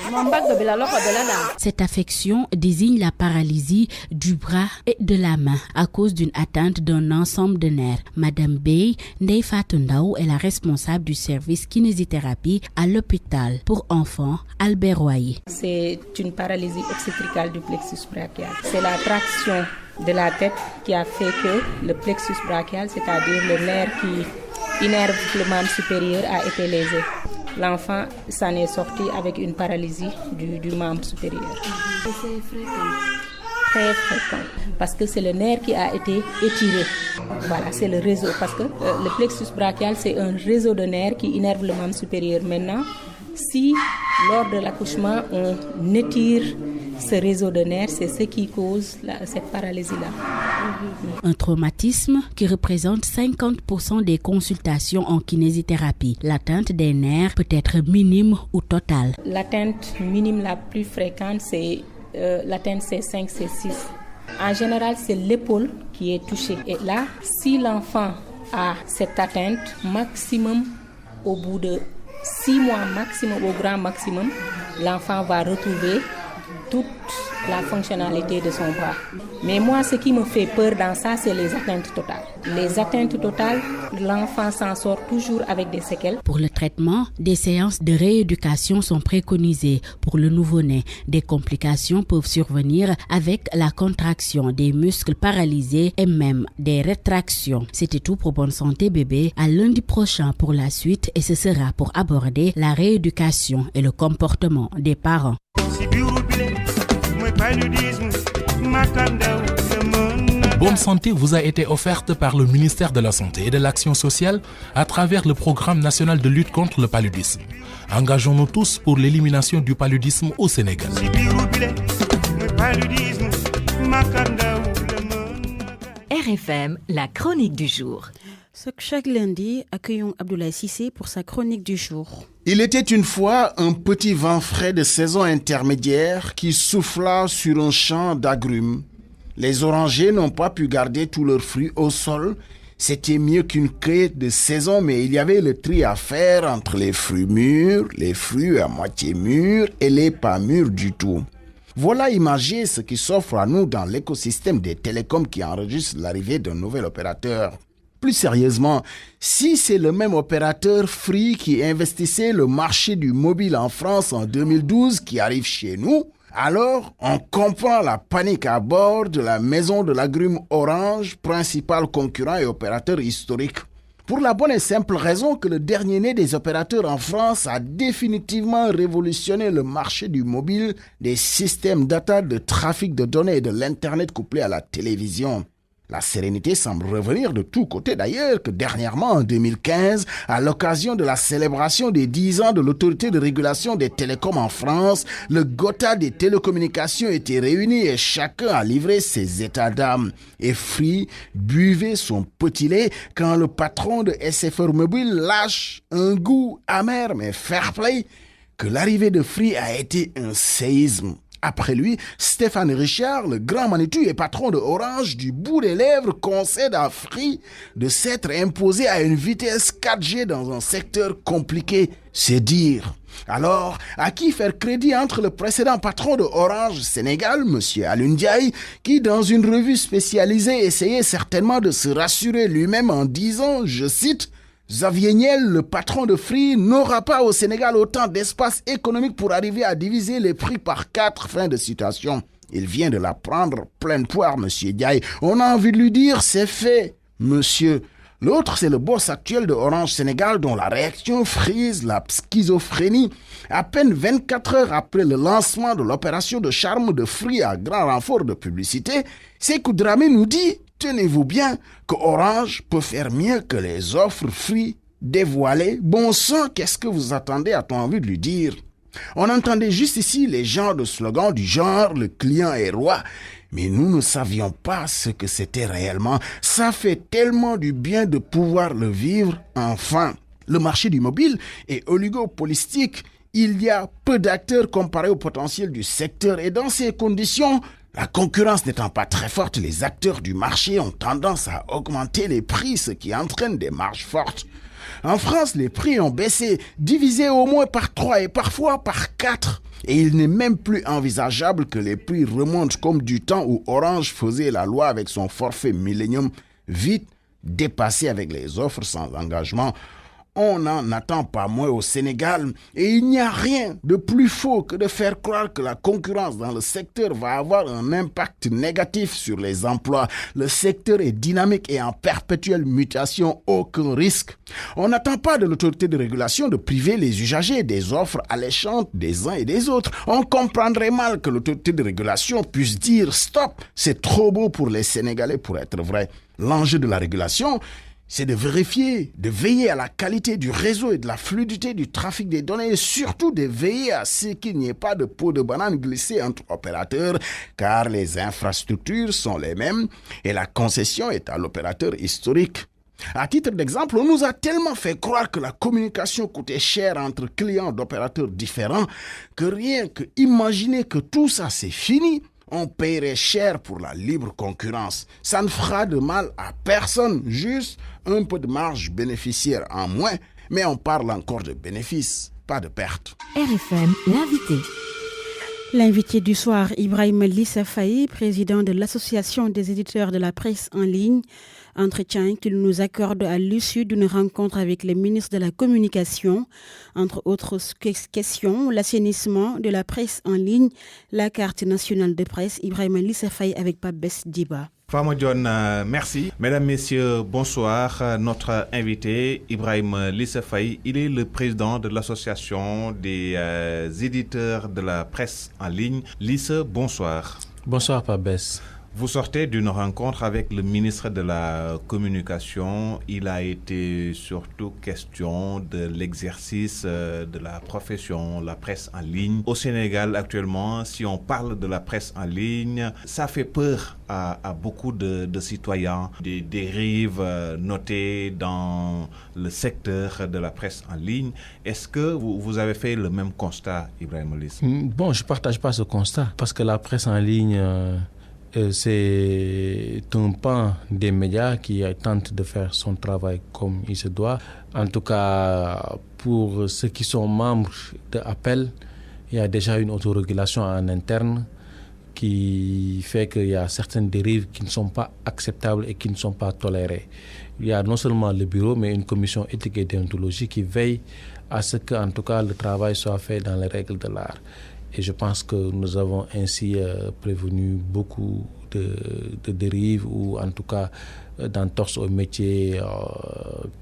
Cette affection désigne la paralysie du bras et de la main à cause d'une atteinte d'un ensemble de nerfs. Madame Bey Ndeye Fatou Ndaw est la responsable du service kinésithérapie à l'hôpital pour enfants Albert Royer. C'est une paralysie excentricale du plexus brachial. C'est la traction de la tête qui a fait que le plexus brachial, c'est-à-dire le nerf qui innerve le membre supérieur, a été lésé. L'enfant s'en est sorti avec une paralysie du membre supérieur. Et c'est fréquent. Très fréquent, parce que c'est le nerf qui a été étiré. Voilà, c'est le réseau, parce que le plexus brachial, c'est un réseau de nerfs qui innerve le membre supérieur. Maintenant, si lors de l'accouchement, on étire ce réseau de nerfs, c'est ce qui cause cette paralysie-là. Un traumatisme qui représente 50% des consultations en kinésithérapie. L'atteinte des nerfs peut être minime ou totale. L'atteinte minime la plus fréquente, c'est l'atteinte C5, C6. En général, c'est l'épaule qui est touchée. Et là, si l'enfant a cette atteinte, maximum, au bout de 6 mois, maximum, au grand maximum, l'enfant va retrouver toute la fonctionnalité de son bras. Mais moi, ce qui me fait peur dans ça, c'est les atteintes totales. Les atteintes totales, l'enfant s'en sort toujours avec des séquelles. Pour le traitement, des séances de rééducation sont préconisées. Pour le nouveau-né, des complications peuvent survenir avec la contraction des muscles paralysés et même des rétractions. C'était tout pour Bonne Santé Bébé. À lundi prochain pour la suite, et ce sera pour aborder la rééducation et le comportement des parents. Bonne Santé vous a été offerte par le ministère de la Santé et de l'Action sociale à travers le programme national de lutte contre le paludisme. Engageons-nous tous pour l'élimination du paludisme au Sénégal. RFM, la chronique du jour. Chaque lundi, accueillons Abdoulaye Cissé pour sa chronique du jour. Il était une fois un petit vent frais de saison intermédiaire qui souffla sur un champ d'agrumes. Les orangers n'ont pas pu garder tous leurs fruits au sol. C'était mieux qu'une cueillette de saison, mais il y avait le tri à faire entre les fruits mûrs, les fruits à moitié mûrs et les pas mûrs du tout. Voilà imaginer ce qui s'offre à nous dans l'écosystème des télécoms qui enregistre l'arrivée d'un nouvel opérateur. Plus sérieusement, si c'est le même opérateur Free qui investissait le marché du mobile en France en 2012 qui arrive chez nous, alors on comprend la panique à bord de la maison de l'agrume Orange, principal concurrent et opérateur historique. Pour la bonne et simple raison que le dernier né des opérateurs en France a définitivement révolutionné le marché du mobile, des systèmes data de trafic de données et de l'Internet couplé à la télévision. La sérénité semble revenir de tous côtés d'ailleurs que dernièrement en 2015, à l'occasion de la célébration des 10 ans de l'autorité de régulation des télécoms en France, le Gotha des télécommunications était réuni et chacun a livré ses états d'âme. Et Free buvait son petit lait quand le patron de SFR Mobile lâche un goût amer mais fair play que l'arrivée de Free a été un séisme. Après lui, Stéphane Richard, le grand Manitou et patron de Orange, du bout des lèvres, concède à Free de s'être imposé à une vitesse 4G dans un secteur compliqué. C'est dire. Alors, à qui faire crédit entre le précédent patron de Orange Sénégal, M. Alioune Ndiaye, qui dans une revue spécialisée essayait certainement de se rassurer lui-même en disant, je cite, Xavier Niel, le patron de Free, n'aura pas au Sénégal autant d'espace économique pour arriver à diviser les prix par 4. Fin de citation. Il vient de la prendre pleine poire, monsieur Ndiaye. On a envie de lui dire, c'est fait, monsieur. L'autre, c'est le boss actuel de Orange Sénégal dont la réaction frise la schizophrénie. À peine 24 heures après le lancement de l'opération de charme de Free à grand renfort de publicité, Sékou Dramé nous dit, tenez-vous bien, que Orange peut faire mieux que les offres Free dévoilées. Bon sang, qu'est-ce que vous attendez, a-t-on envie de lui dire? On entendait juste ici les genres de slogans du genre « le client est roi ». Mais nous ne savions pas ce que c'était réellement. Ça fait tellement du bien de pouvoir le vivre enfin. Le marché du mobile est oligopolistique. il y a peu d'acteurs comparé au potentiel du secteur et dans ces conditions, la concurrence n'étant pas très forte, les acteurs du marché ont tendance à augmenter les prix, ce qui entraîne des marges fortes. En France, les prix ont baissé, divisé au moins par 3 et parfois par 4. Et il n'est même plus envisageable que les prix remontent comme du temps où Orange faisait la loi avec son forfait Millennium, vite dépassé avec les offres sans engagement. On n'en attend pas moins au Sénégal et il n'y a rien de plus faux que de faire croire que la concurrence dans le secteur va avoir un impact négatif sur les emplois. Le secteur est dynamique et en perpétuelle mutation, aucun risque. On n'attend pas de l'autorité de régulation de priver les usagers des offres alléchantes des uns et des autres. On comprendrait mal que l'autorité de régulation puisse dire « stop, c'est trop beau pour les Sénégalais pour être vrai ». L'enjeu de la régulation, c'est de vérifier, de veiller à la qualité du réseau et de la fluidité du trafic des données et surtout de veiller à ce qu'il n'y ait pas de peau de banane glissée entre opérateurs car les infrastructures sont les mêmes et la concession est à l'opérateur historique. À titre d'exemple, on nous a tellement fait croire que la communication coûtait cher entre clients d'opérateurs différents que rien que imaginer que tout ça c'est fini, on paierait cher pour la libre concurrence. Ça ne fera de mal à personne, juste un peu de marge bénéficiaire en moins, mais on parle encore de bénéfices, pas de pertes. RFM, l'invité. L'invité du soir, Ibrahim Lissa Faye, président de l'Association des éditeurs de la presse en ligne, entretien qu'il nous accorde à l'issue d'une rencontre avec les ministres de la Communication, entre autres questions, l'assainissement de la presse en ligne, la carte nationale de presse. Ibrahim Lissa Faye avec Pabès Diba. Fama John, merci. Mesdames, Messieurs, bonsoir. Notre invité, Ibrahim Lissa Faye, il est le président de l'Association des éditeurs de la presse en ligne. Lissa, bonsoir. Bonsoir, Pabès. Vous sortez d'une rencontre avec le ministre de la Communication. Il a été surtout question de l'exercice de la profession, la presse en ligne. Au Sénégal, actuellement, si on parle de la presse en ligne, ça fait peur à beaucoup de citoyens. Des dérives notées dans le secteur de la presse en ligne. Est-ce que vous avez fait le même constat, Ibrahim Lissa? Bon, je ne partage pas ce constat parce que la presse en ligne... c'est un pan des médias qui tente de faire son travail comme il se doit. En tout cas, pour ceux qui sont membres de Appel, il y a déjà une autorégulation en interne qui fait qu'il y a certaines dérives qui ne sont pas acceptables et qui ne sont pas tolérées. Il y a non seulement le bureau, mais une commission éthique et déontologie qui veille à ce que, en tout cas, le travail soit fait dans les règles de l'art. Et je pense que nous avons ainsi prévenu beaucoup de dérives ou en tout cas d'entorses au métier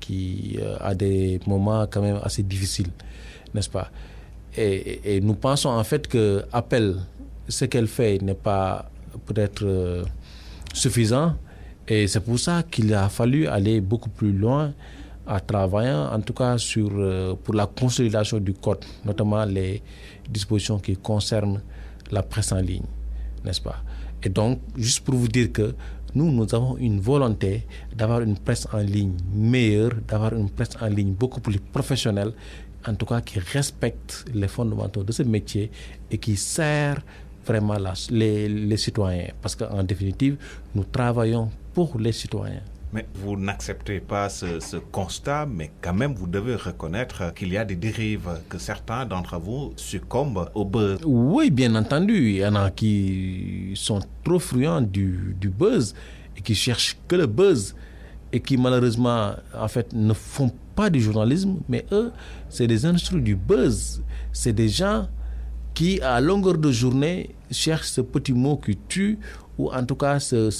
qui a des moments quand même assez difficiles, n'est-ce pas? Et nous pensons en fait que Appel, ce qu'elle fait n'est pas peut-être suffisant et c'est pour ça qu'il a fallu aller beaucoup plus loin en travaillant en tout cas pour la consolidation du code, notamment les dispositions qui concernent la presse en ligne, n'est-ce pas? Et donc, juste pour vous dire que nous avons une volonté d'avoir une presse en ligne meilleure, d'avoir une presse en ligne beaucoup plus professionnelle, en tout cas qui respecte les fondamentaux de ce métier et qui sert vraiment les citoyens. Parce qu'en définitive, nous travaillons pour les citoyens. Mais vous n'acceptez pas ce constat, mais quand même vous devez reconnaître qu'il y a des dérives, que certains d'entre vous succombent au buzz. Oui, bien entendu, il y en a qui sont trop friands du buzz et qui cherchent que le buzz et qui malheureusement en fait ne font pas du journalisme, mais eux, c'est des industries du buzz. C'est des gens qui, à longueur de journée, cherchent ce petit mot qui tue ou en tout cas cette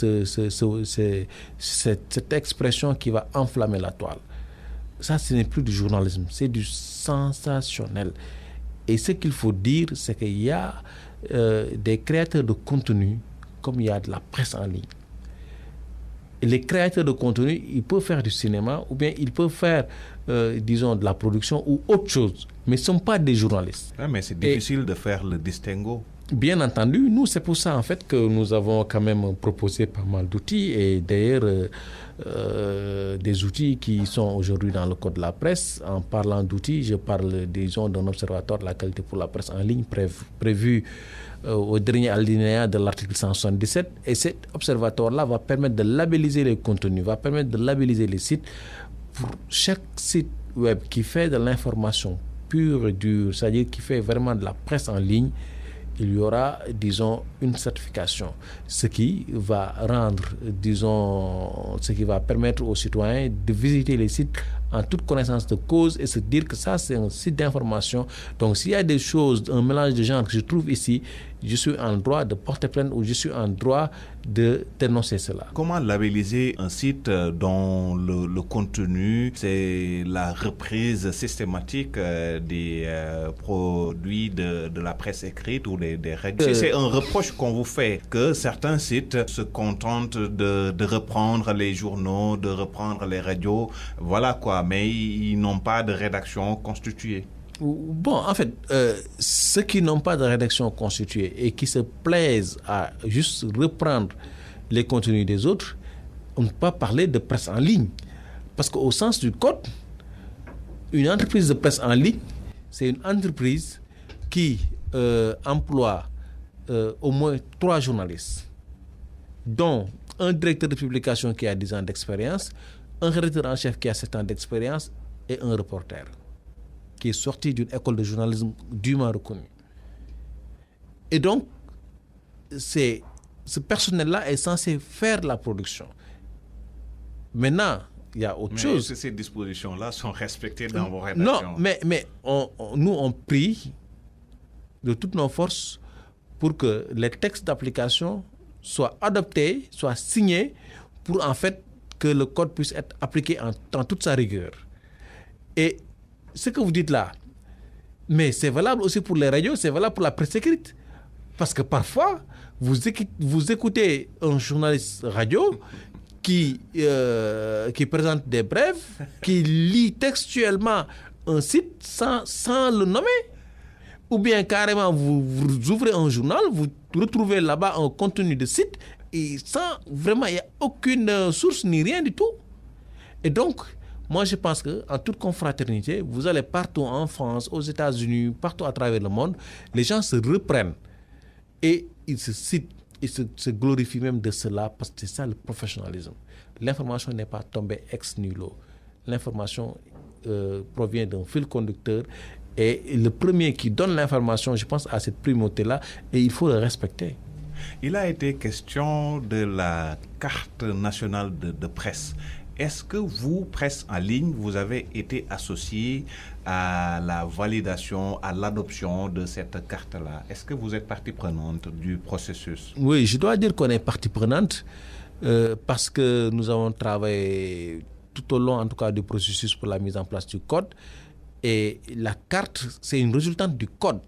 expression qui va enflammer la toile. Ça, ce n'est plus du journalisme, c'est du sensationnel. Et ce qu'il faut dire, c'est qu'il y a des créateurs de contenu comme il y a de la presse en ligne. Et les créateurs de contenu, ils peuvent faire du cinéma ou bien ils peuvent faire, disons, de la production ou autre chose, mais ils ne sont pas des journalistes. Ouais, mais c'est difficile de faire le distinguo. Bien entendu, nous, c'est pour ça en fait que nous avons quand même proposé pas mal d'outils et d'ailleurs des outils qui sont aujourd'hui dans le code de la presse. En parlant d'outils, je parle disons d'un observatoire de la qualité pour la presse en ligne prévu au dernier alinéa de l'article 177 et cet observatoire-là va permettre de labelliser les contenus, va permettre de labelliser les sites. Pour chaque site web qui fait de l'information pure et dure, c'est-à-dire qui fait vraiment de la presse en ligne, il y aura, disons, une certification, ce qui va rendre, disons, ce qui va permettre aux citoyens de visiter les sites en toute connaissance de cause et se dire que ça, c'est un site d'information. Donc, s'il y a des choses, un mélange de genres que je trouve ici, je suis en droit de porter plainte ou je suis en droit de dénoncer cela. Comment labelliser un site dont le contenu, c'est la reprise systématique des produits de la presse écrite ou des radios? C'est un reproche qu'on vous fait, que certains sites se contentent de reprendre les journaux, de reprendre les radios, voilà quoi, mais ils n'ont pas de rédaction constituée. Bon, en fait, ceux qui n'ont pas de rédaction constituée et qui se plaisent à juste reprendre les contenus des autres, on ne peut pas parler de presse en ligne. Parce qu'au sens du code, une entreprise de presse en ligne, c'est une entreprise qui emploie au moins 3 journalistes, dont un directeur de publication qui a 10 ans d'expérience, un rédacteur en chef qui a 7 ans d'expérience et un reporter qui est sorti d'une école de journalisme dûment reconnue. Et donc, ce personnel-là est censé faire la production. Maintenant, il y a autre chose. Est-ce que ces dispositions-là sont respectées dans vos rédactions? Non, mais nous, on prie de toutes nos forces pour que les textes d'application soient adoptés, soient signés, pour en fait que le code puisse être appliqué dans toute sa rigueur. Et ce que vous dites là, mais c'est valable aussi pour les radios, c'est valable pour la presse écrite. Parce que parfois, vous écoutez un journaliste radio qui présente des brèves, qui lit textuellement un site sans le nommer. Ou bien carrément, vous ouvrez un journal, vous retrouvez là-bas un contenu de site, et sans vraiment, il n'y a aucune source ni rien du tout. Et donc, moi, je pense qu'en toute confraternité, vous allez partout en France, aux États-Unis, partout à travers le monde, les gens se reprennent et ils se citent, ils se glorifient même de cela parce que c'est ça le professionnalisme. L'information n'est pas tombée ex nihilo. L'information provient d'un fil conducteur et le premier qui donne l'information, je pense à cette primauté-là, et il faut le respecter. Il a été question de la carte nationale de presse. Est-ce que vous, presse en ligne, vous avez été associé à la validation, à l'adoption de cette carte-là? Est-ce que vous êtes partie prenante du processus? Oui, je dois dire qu'on est partie prenante parce que nous avons travaillé tout au long, en tout cas, du processus pour la mise en place du code. Et la carte, c'est une résultante du code.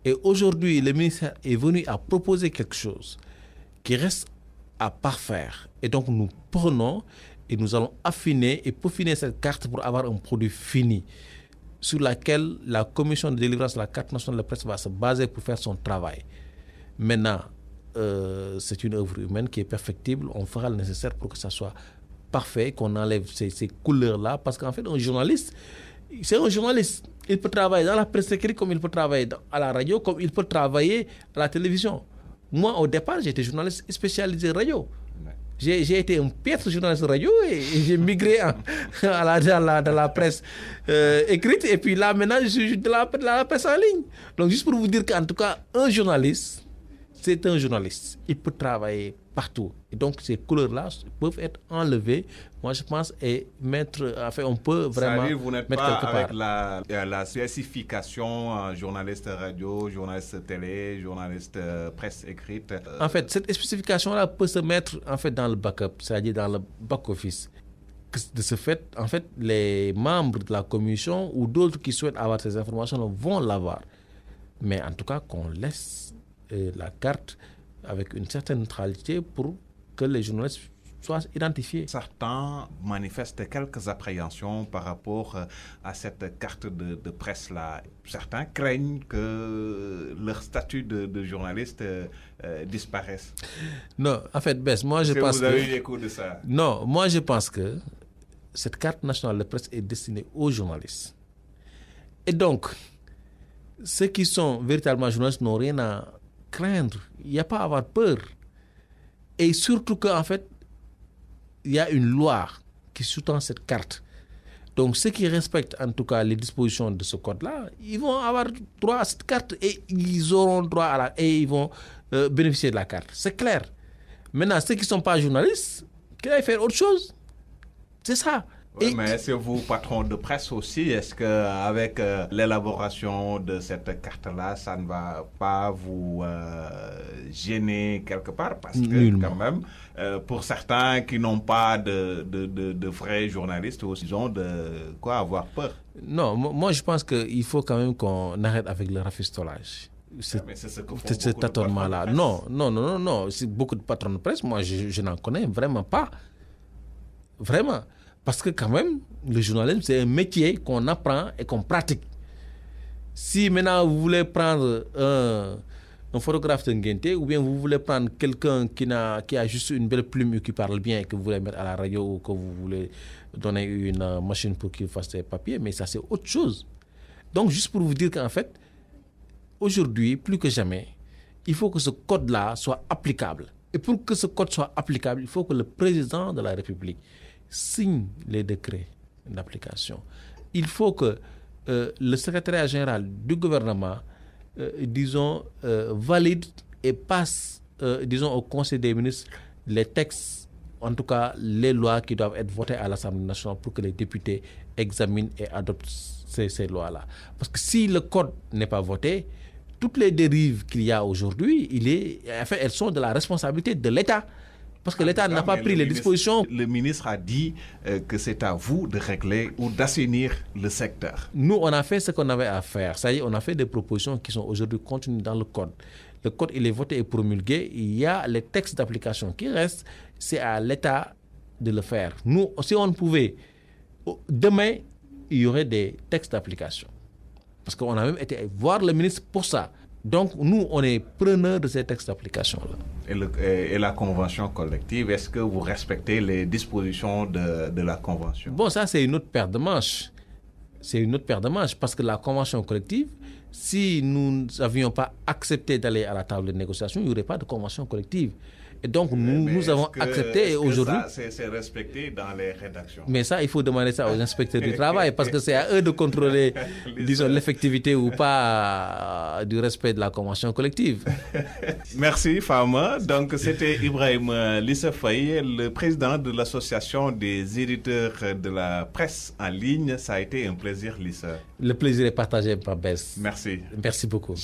Et aujourd'hui, le ministère est venu à proposer quelque chose qui reste à parfaire. Et donc, nous prenons et nous allons affiner et peaufiner cette carte pour avoir un produit fini sur laquelle la commission de délivrance de la carte nationale de presse va se baser pour faire son travail. Maintenant, c'est une œuvre humaine qui est perfectible. On fera le nécessaire pour que ça soit parfait, qu'on enlève ces couleurs-là. Parce qu'en fait, un journaliste, c'est un journaliste. Il peut travailler dans la presse écrite comme il peut travailler à la radio, comme il peut travailler à la télévision. Moi, au départ, j'étais journaliste spécialisé radio. J'ai été un piètre journaliste radio et j'ai migré dans la presse écrite. Et puis là, maintenant, je suis de la presse en ligne. Donc, juste pour vous dire qu'en tout cas, un journaliste, c'est un journaliste. Il peut travailler partout. Et donc, ces couleurs-là peuvent être enlevées, moi, je pense, et mettre... Enfin, on peut vraiment c'est-à-dire, vous n'êtes mettre pas quelque avec part. la spécification journaliste radio, journaliste télé, journaliste presse écrite. En fait, cette spécification-là peut se mettre en fait, dans le backup, c'est-à-dire dans le back-office. De ce fait, en fait, les membres de la commission ou d'autres qui souhaitent avoir ces informations vont l'avoir. Mais en tout cas, qu'on laisse la carte avec une certaine neutralité pour que les journalistes soient identifiés. Certains manifestent quelques appréhensions par rapport à cette carte de presse-là. Certains craignent que leur statut de journaliste disparaisse. Non, en fait, Bess, moi je pense que... Vous avez eu l'écho de ça? Non, moi je pense que cette carte nationale de presse est destinée aux journalistes. Et donc, ceux qui sont véritablement journalistes n'ont rien à craindre. Il n'y a pas à avoir peur. Et surtout qu'en fait, il y a une loi qui sous-tend cette carte. Donc, ceux qui respectent en tout cas les dispositions de ce code-là, ils vont avoir droit à cette carte et ils auront droit et ils vont bénéficier de la carte. C'est clair. Maintenant, ceux qui ne sont pas journalistes, qu'ils aillent faire autre chose. C'est ça. Oui, mais est-ce que vous, patron de presse aussi, est-ce qu'avec l'élaboration de cette carte-là, ça ne va pas vous gêner quelque part? Parce que quand même, pour certains qui n'ont pas de vrais journalistes, aussi, ils ont de quoi avoir peur. Non, moi je pense qu'il faut quand même qu'on arrête avec le rafistolage. Mais c'est ce que font cet tâtonnement-là. Non. C'est beaucoup de patrons de presse, moi je n'en connais vraiment pas. Vraiment. Parce que quand même, le journalisme, c'est un métier qu'on apprend et qu'on pratique. Si maintenant vous voulez prendre un photographe de Nguenté, ou bien vous voulez prendre quelqu'un qui a juste une belle plume et qui parle bien et que vous voulez mettre à la radio ou que vous voulez donner une machine pour qu'il fasse des papiers, mais ça c'est autre chose. Donc juste pour vous dire qu'en fait, aujourd'hui, plus que jamais, il faut que ce code-là soit applicable. Et pour que ce code soit applicable, il faut que le président de la République signe les décrets d'application. Il faut que le secrétariat général du gouvernement, valide et passe, au Conseil des ministres les textes, en tout cas les lois qui doivent être votées à l'Assemblée nationale pour que les députés examinent et adoptent ces lois-là. Parce que si le code n'est pas voté, toutes les dérives qu'il y a aujourd'hui, elles sont de la responsabilité de l'État. Parce que l'État n'a pas pris les dispositions. Le ministre a dit que c'est à vous de régler ou d'assainir le secteur. Nous, on a fait ce qu'on avait à faire. Ça y est, on a fait des propositions qui sont aujourd'hui contenues dans le code. Le code, il est voté et promulgué. Il y a les textes d'application qui restent. C'est à l'État de le faire. Nous, si on pouvait, demain, il y aurait des textes d'application. Parce qu'on a même été voir le ministre pour ça. Donc, nous, on est preneurs de ces textes d'application-là. Et la convention collective, est-ce que vous respectez les dispositions de la convention? Bon, ça, c'est une autre paire de manches. C'est une autre paire de manches parce que la convention collective, si nous n'avions pas accepté d'aller à la table de négociation, il n'y aurait pas de convention collective. Et donc, nous avons accepté et aujourd'hui... Ça, c'est respecté dans les rédactions. Mais ça, il faut demander ça aux inspecteurs du travail parce que c'est à eux de contrôler, disons, l'effectivité ou pas du respect de la convention collective. Merci, Fama. Donc, c'était Ibrahim Lissa Faye, le président de l'association des éditeurs de la presse en ligne. Ça a été un plaisir, Lissa. Le plaisir est partagé par Bess. Merci. Merci beaucoup.